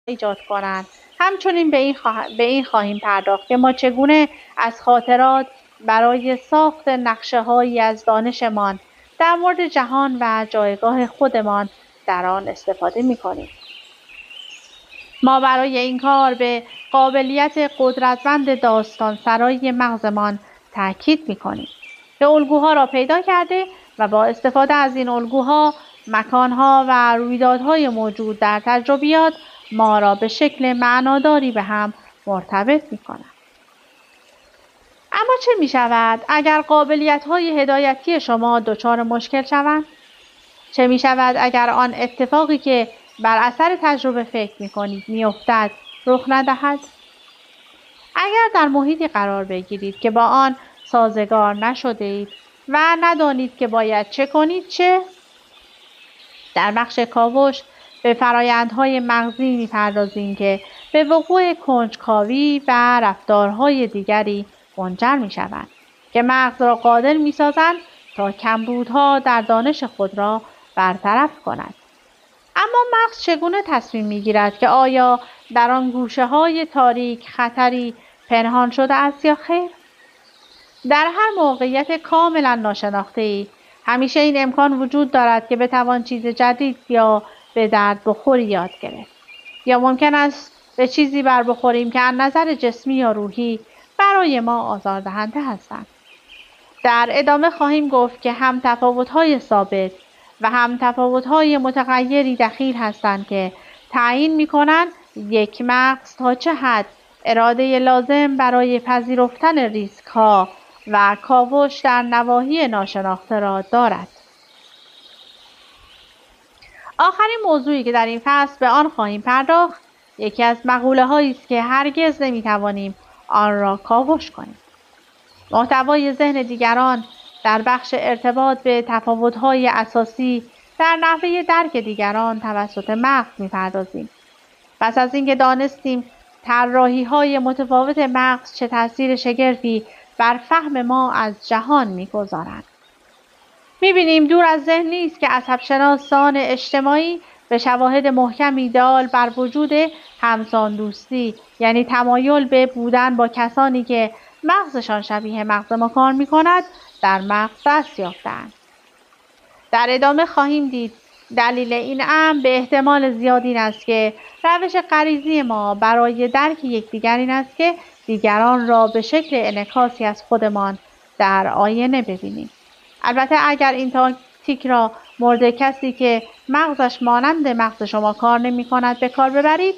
ایجاد کنند. همچنین به این خواهیم پرداخت که ما چگونه از خاطرات برای ساخت نقشه‌هایی از دانشمان در مورد جهان و جایگاه خودمان در آن استفاده می‌کنیم. ما برای این کار به قابلیت قدرتمند داستان‌سرایی مغزمان تأکید می‌کنیم که الگوها را پیدا کرده و با استفاده از این الگوها، مکان‌ها و رویدادهای موجود در تجربیات ما را به شکل معناداری به هم مرتبط می‌کند. اما چه می‌شود اگر قابلیت‌های هدایتی شما دچار مشکل شوند؟ چه می‌شود اگر آن اتفاقی که بر اثر تجربه فکر می‌کنید می‌افتد رخ ندهد؟ اگر در محیطی قرار بگیرید که با آن سازگار نشده‌اید و ندانید که باید چه کنید چه؟ در بخش کاوش به فرایندهای مغزی می‌پردازیم که به وقوع کنجکاوی و رفتارهای دیگری منجر می‌شوند که مغز را قادر می‌سازند تا کمبودها در دانش خود را برطرف کند. اما مغز چگونه تصمیم می‌گیرد که آیا در آن گوشه‌های تاریک خطری پنهان شده است یا خیر؟ در هر موقعیت کاملا ناشناخته‌ای همیشه این امکان وجود دارد که بتوان چیز جدید یا به درد بخوری یاد گرفت، یا ممکن است به چیزی بر بخوریم که از نظر جسمی یا روحی برای ما آزاردهنده هستند. در ادامه خواهیم گفت که هم تفاوت‌های ثابت و هم تفاوت‌های متغیری دخیل هستند که تعیین می‌کنند یک مغز تا چه حد اراده لازم برای پذیرفتن ریسک‌ها و کاوش در نواحی ناشناخته را دارد. آخرین موضوعی که در این فصل به آن خواهیم پرداخت، یکی از مقوله‌هایی است که هرگز نمی‌توانیم آن را کاوش کنیم. محتوای ذهن دیگران در بخش ارتباط به تفاوت‌های اساسی در نحوه درک دیگران توسط مغز می‌پردازیم. پس از اینکه دانستیم طراحی‌های متفاوت مغز چه تأثیر شگرفی بر فهم ما از جهان می‌گذارند، می‌بینیم دور از ذهن نیست که عصب‌شناسان اجتماعی به شواهد محکمی دال بر وجود همسان دوستی، یعنی تمایل به بودن با کسانی که مغزشان شبیه مغز ما کار می‌کند، در مغز دست یافته‌اند. در ادامه خواهیم دید دلیل این امر به احتمال زیاد این است که روش غریزی ما برای درک یکدیگر این است که دیگران را به شکل انعکاسی از خودمان در آینه ببینیم. البته اگر این تاکتیک را مورد کسی که مغزش مانند مغز شما کار نمی‌کند به کار ببرید،